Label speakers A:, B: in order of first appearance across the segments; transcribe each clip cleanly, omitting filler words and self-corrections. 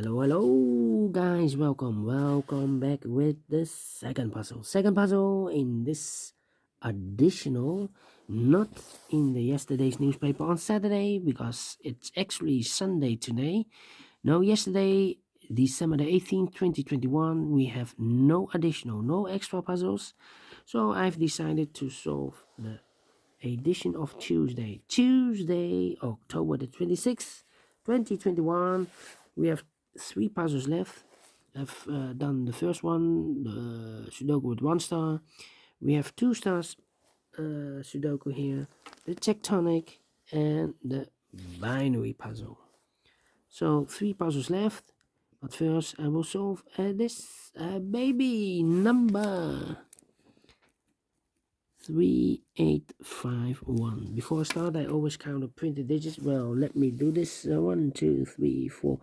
A: Hello guys, welcome back with the second puzzle in this additional, not in the yesterday's newspaper on Saturday, because it's actually Sunday today. No, yesterday, December the 18th 2021, we have no extra puzzles, so I've decided to solve the edition of Tuesday, October the 26th 2021. We have 3 puzzles left. I've done the first one, the Sudoku with 1 star. We have 2 stars Sudoku here, the tectonic, and the binary puzzle. So 3 puzzles left, but first I will solve this baby number 3851. Before I start, I always count the printed digits. Well, let me do this. 1, 2, 3, 4,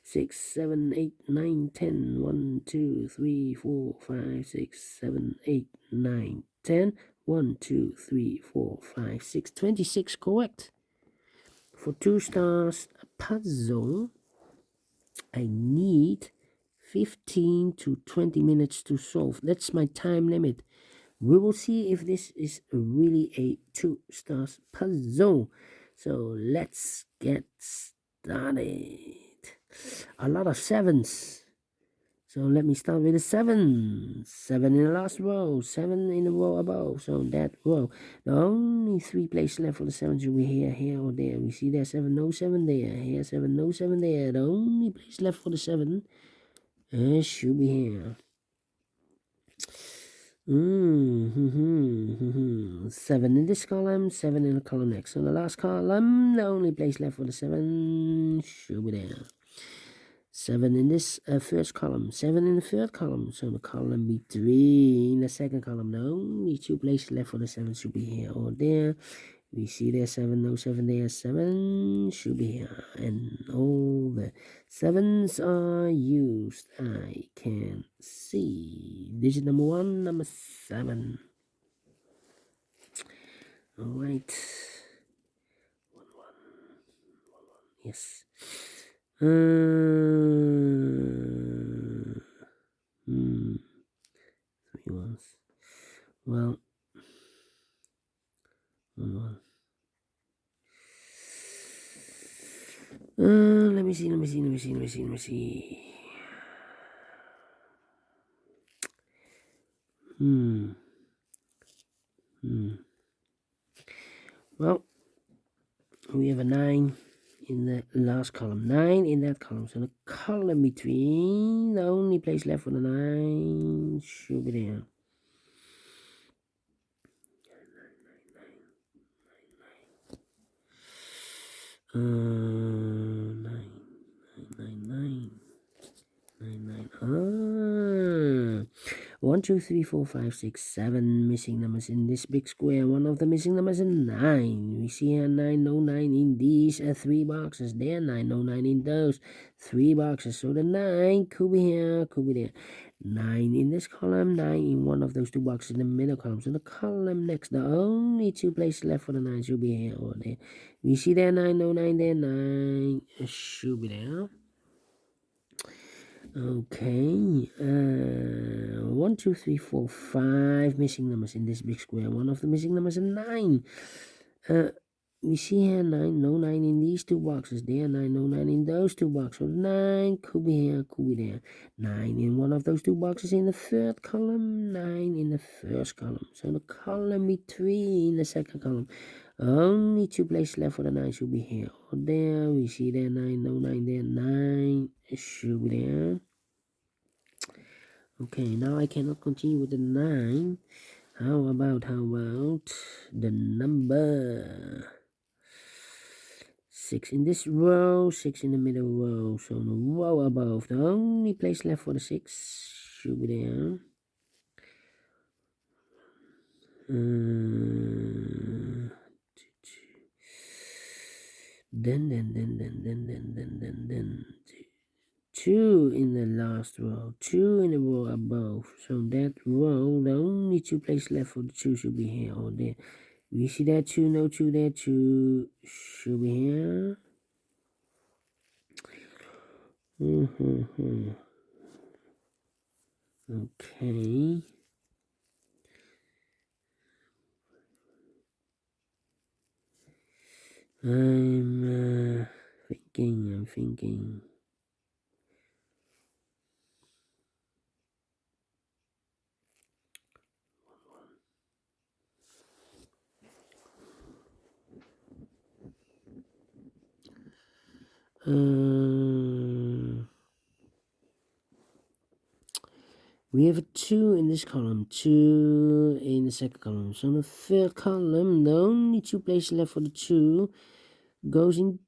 A: 6, 7, 8, 9, 10. 1, 2, 3, 4, 5, 6, 7, 8, 9, 10. 1, 2, 3, 4, 5, 6, 26. Correct. For 2 stars puzzle, I need 15 to 20 minutes to solve. That's my time limit. We will see if this is really a 2 stars puzzle. So let's get started. A lot of 7s. So let me start with a 7. 7 in the last row. 7 in the row above. So that row. The only 3 places left for the 7 should be here, or there. We see there 7, no 7 there. Here 7, no 7 there. The only place left for the 7 should be here. 7 in this column, 7 in the column next. So the last column, the only place left for the 7 should be there. 7 in this first column, 7 in the third column. So the column between the second column, the only 2 places left for the 7 should be here or there. We see there 7, no 7 there, 7 should be here, and all the 7s are used. I can see digit number 1, number 7. All right, 1, 1, 1, 1. Yes. 3 ones. Well, 1, 1. Let me see. Well, we have a 9 in the last column. 9 in that column. So the column between, the only place left for the 9 should be there. 9. 1, 2, 3, 4, 5, 6, 7 missing numbers in this big square. One of the missing numbers is 9. We see here 9, no 9 in these 3 boxes. There 9, no 9 in those 3 boxes. So the 9 could be here, could be there. 9 in this column, 9 in one of those 2 boxes in the middle column. So the column next, the only 2 places left for the 9 should be here or there. We see there 9, no 9 there, 9 should be there. Okay, 1, 2, 3, 4, 5 missing numbers in this big square. One of the missing numbers is 9. We see here 9, no 9 in these 2 boxes. There 9, no 9 in those 2 boxes. So 9 could be here, could be there. 9 in one of those 2 boxes in the third column. 9 in the first column. So the column between the second column. Only 2 places left for the 9 should be here or there. We see there 9, no 9 there. 9 should be there. Okay, now I cannot continue with the 9. How about the number 6 in this row, 6 in the middle row. So the row above, the only place left for the 6 should be there. Then 2 in the last row, 2 in the row above. So that row, the only 2 places left for the 2 should be here or there. We see that 2, no 2 there, 2 should be here. Okay. I'm thinking. We have a 2 in this column, 2 in the second column. So in the third column, the only 2 places left for the 2 goes in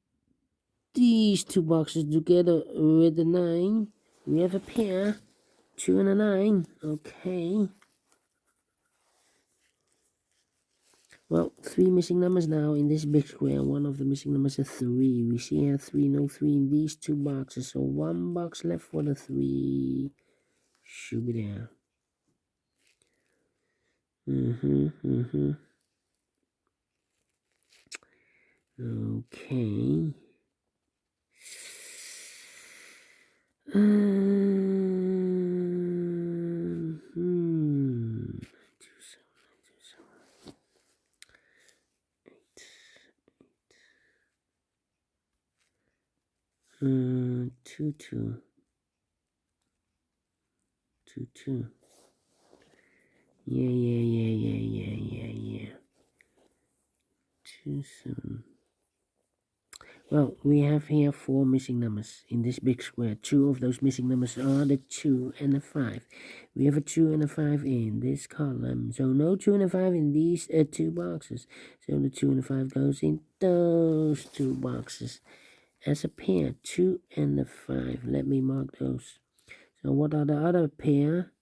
A: these 2 boxes together with the 9. We have a pair, 2 and a 9. Okay. Well, 3 missing numbers now in this big square. One of the missing numbers is 3. We see here 3, no 3 in these 2 boxes. So 1 box left for the 3. Should be there. Okay. Two, two. 2. Yeah. 2, 7. Well, we have here 4 missing numbers in this big square. 2 of those missing numbers are the 2 and the 5. We have a 2 and a 5 in this column. So no 2 and a 5 in these 2 boxes. So the 2 and the 5 goes in those 2 boxes as a pair. 2 and the 5. Let me mark those. So what are the other pair?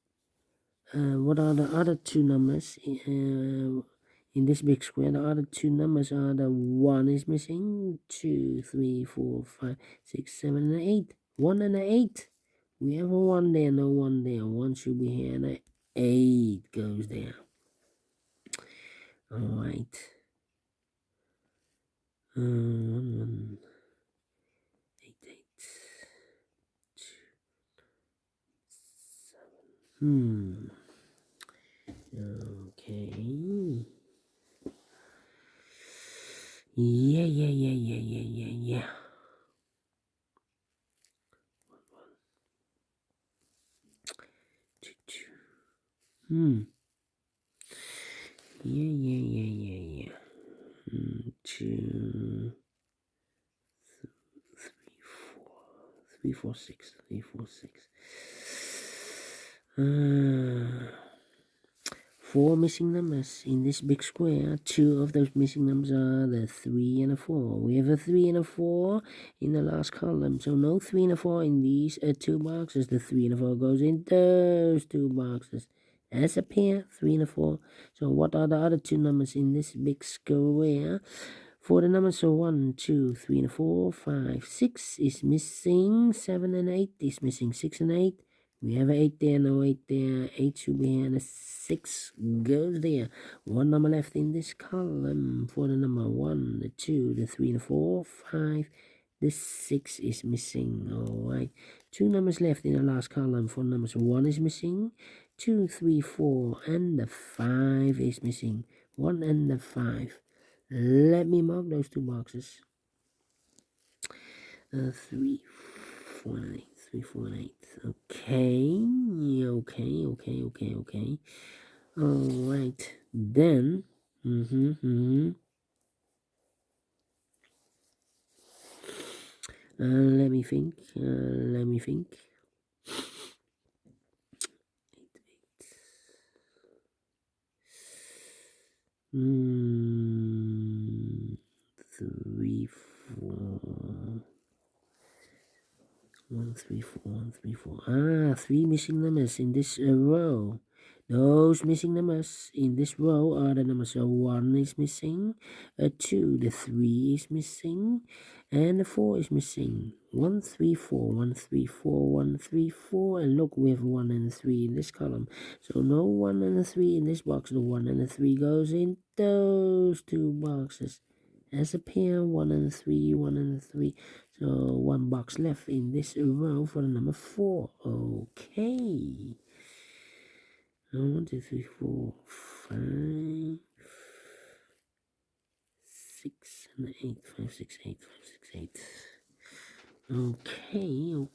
A: What are the other 2 numbers in this big square? The other 2 numbers are the 1 is missing, 2, 3, 4, 5, 6, 7, and 8. 1 and 8. We have a 1 there, no 1 there. 1 should be here, and an 8 goes there. Alright. 1, 8, 8. 2, 7. Okay. Yeah. 2, 2. Yeah. 2, 3, 4, 6. 3, 4, 6. 4 missing numbers in this big square. 2 of those missing numbers are the 3 and a 4. We have a 3 and a 4 in the last column. So no 3 and a 4 in these 2 boxes. The 3 and a 4 goes in those 2 boxes as a pair. 3 and a 4. So what are the other 2 numbers in this big square? For the numbers, so 1, 2, 3, and 4, 5, 6 is missing. 7 and 8 is missing. 6 and 8. We have an 8 there, no 8 there. 8 should be here, and a 6 goes there. 1 number left in this column. For the number 1, the 2, the 3, and the 4, 5. The 6 is missing. Alright. 2 numbers left in the last column. For numbers, 1 is missing. 2, 3, 4, and the 5 is missing. 1 and the 5. Let me mark those 2 boxes. 3, 4, and 8. 3, 4, and 8. Okay. Alright. Then. Let me think. 3, 4. 1, 3, 4, 1, 3, 4. 3 missing numbers in this row. Those missing numbers in this row are the numbers 1 is missing, 2, the 3 is missing, and the 4 is missing. 1, 3, 4, 1, 3, 4, 1, 3, 4, and look, we have 1 and 3 in this column. So no 1 and 3 in this box. The 1 and 3 goes in those 2 boxes as a pair. 1 and 3, 1 and 3. So 1 box left in this row for the number 4. Okay. 1, 2, 3, 4, 5, 6, and 8. 5, 6, 8, 5, 6, 8. Okay.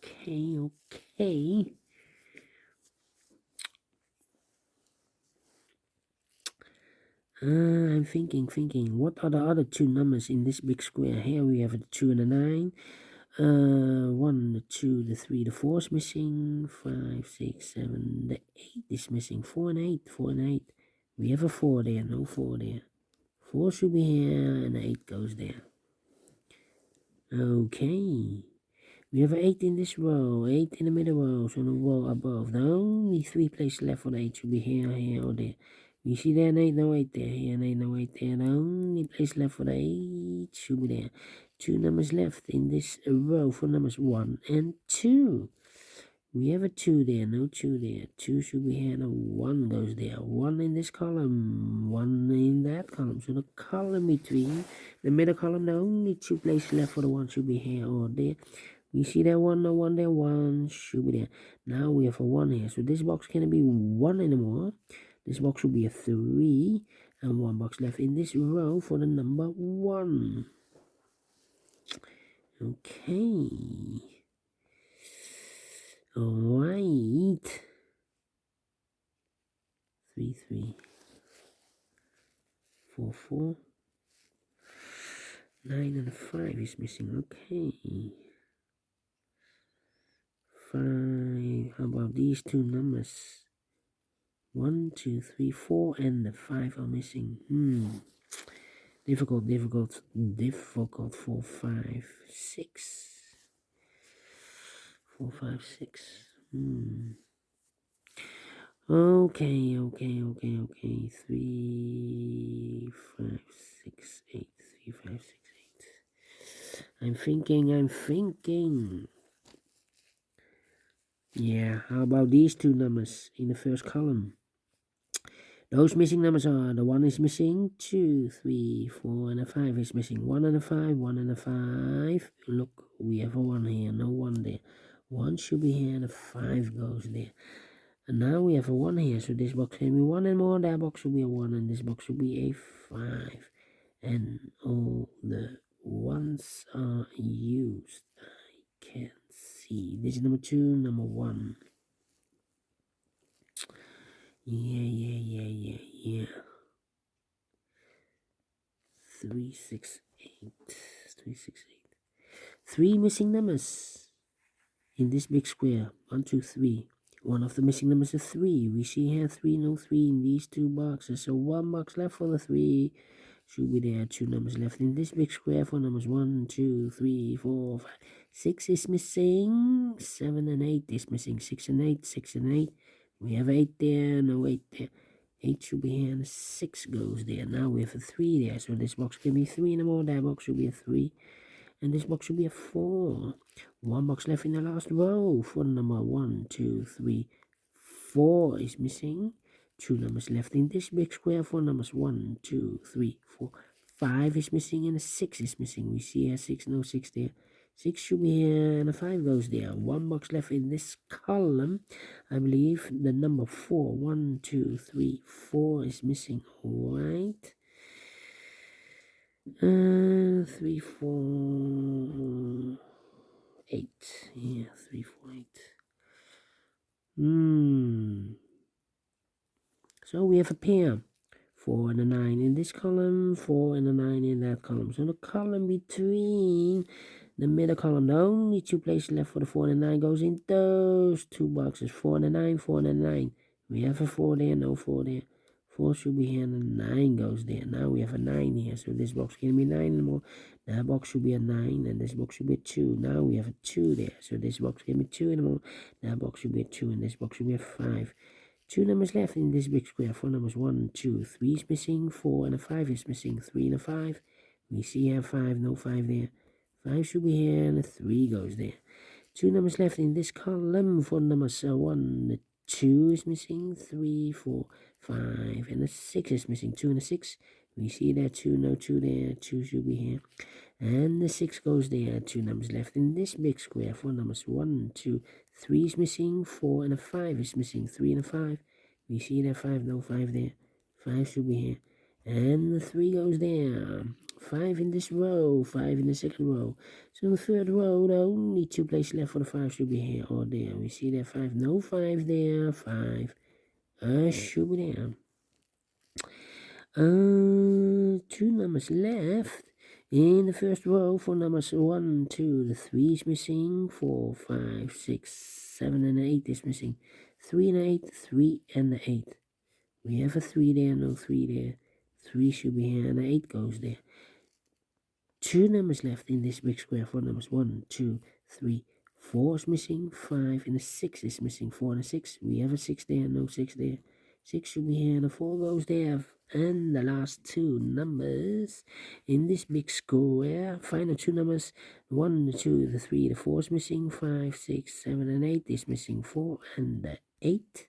A: I'm thinking. What are the other two numbers in this big square? Here we have a 2 and a 9. 1, the 2, the 3, the 4 is missing. 5, 6, 7, the 8 is missing. 4 and 8, 4 and 8. We have a 4 there, no 4 there. 4 should be here, and 8 goes there. Okay. We have an 8 in this row, 8 in the middle row, so the row above. The only 3 places left for the 8 should be here, or there. You see there, 8, no 8 there, here, 8, no 8 there. The only place left for the 8 should be there. 2 numbers left in this row for numbers 1 and 2. We have a 2 there, no 2 there. 2 should be here, no 1 goes there. 1 in this column, 1 in that column. So the column between the middle column, the only 2 places left for the 1 should be here or there. We see that 1, no 1 there, 1 should be there. Now we have a 1 here. So this box can't be 1 anymore. This box should be a 3. And 1 box left in this row for the number 1. Okay. Alright. 3, 3. 4, 4. 9 and 5 is missing. Okay. 5. How about these two numbers? 1, 2, 3, 4, and the 5 are missing. Difficult. 4, 5, 6. 4, 5, 6. Okay. 3, 5, 6, 8. 3, 5, 6, 8. I'm thinking. Yeah, how about these two numbers in the first column? Those missing numbers are the 1 is missing, 2, 3, 4, and a 5 is missing. 1 and a 5, 1 and a 5. Look, we have a 1 here, no 1 there. 1 should be here, and a 5 goes there. And now we have a 1 here, so this box can be 1 and more. That box should be a 1, and this box should be a 5. And all the 1s are used. I can't see. This is number 2, number 1. Yeah. 3, 6, 8. 3, 6, 8. 3 missing numbers in this big square. 1, 2, 3. One of the missing numbers is 3. We see here 3, no 3 in these two boxes. So 1 box left for the 3. Should be there. 2 numbers left in this big square for numbers 1, 2, 3, 4, 5. 6 is missing. 7 and 8 is missing. 6 and 8. 6 and 8. We have 8 there, no 8 there. 8 should be here and 6 goes there. Now we have a 3 there. So this box can be 3 and more. That box should be a 3. And this box should be a 4. 1 box left in the last row for number 1, 2, 3, 4 is missing. 2 numbers left in this big square for numbers 1, 2, 3, 4. 5 is missing and a 6 is missing. We see here 6, no 6 there. 6 should be here and a 5 goes there. 1 box left in this column. I believe the number 4. 1, 2, 3, 4 is missing. Alright. 3, 4, 8. Yeah, 3, 4, 8. So we have a pair. 4 and a 9 in this column, 4 and a 9 in that column. So the column between the middle column, the only 2 places left for the 4 and a 9 goes in those 2 boxes. 4 and a 9, 4 and a 9. We have a 4 there, no 4 there. 4 should be here and a 9 goes there. Now we have a 9 here, so this box can be 9 anymore. That box should be a 9 and this box should be a 2. Now we have a 2 there, so this box can be 2 anymore. That box should be a 2 and this box should be a 5. 2 numbers left in this big square. 4 numbers 1, 2, 3 is missing. 4 and a 5 is missing. 3 and a 5. We see here 5, no 5 there. 5 should be here and a 3 goes there. 2 numbers left in this column. 4 numbers 1, the 2 is missing. 3, 4, 5 and a 6 is missing. 2 and a 6. We see there 2, no 2 there. 2 should be here. And the 6 goes there. 2 numbers left in this big square. 4 numbers. 1, 2, 3 is missing. 4 and a 5 is missing. 3 and a 5. We see that 5. No 5 there. 5 should be here. And the 3 goes there. 5 in this row. 5 in the second row. So the third row, the only 2 places left for the 5 should be here or there. We see that 5. No 5 there. 5. Should be there. 2 numbers left in the first row. 4 numbers. 1, 2, the 3 is missing. 4, 5, 6, 7 and 8 is missing. 3 and 8, 3 and 8. We have a 3 there, no 3 there. 3 should be here and the 8 goes there. 2 numbers left in this big square. 4 numbers. 1, 2, 3, 4 is missing. 5 and a 6 is missing. 4 and a 6. We have a 6 there, no 6 there. 6 should be here and a 4 goes there. And the last 2 numbers in this big square. Final 2 numbers. 1, the 2, the 3, the 4 is missing. 5, 6, 7 and 8 is missing. 4 and the 8.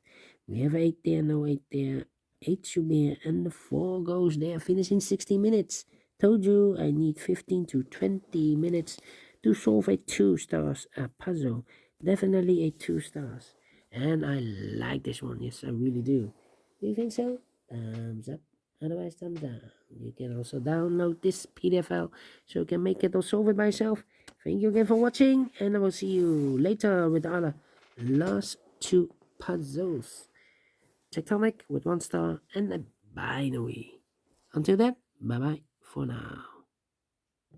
A: We have 8 there, no 8 there. 8 should be here and the 4 goes there. Finish in 60 minutes. Told you I need 15 to 20 minutes to solve a 2 stars puzzle. Definitely a 2 stars. And I like this one. Yes, I really do. Do you think so? Thumbs up. Otherwise, thumbs down. You can also download this PDF file so you can make it or solve it by yourself. Thank you again for watching. And I will see you later with the other last 2 puzzles. Tectonic with 1 star and a binary. Until then, bye-bye for now.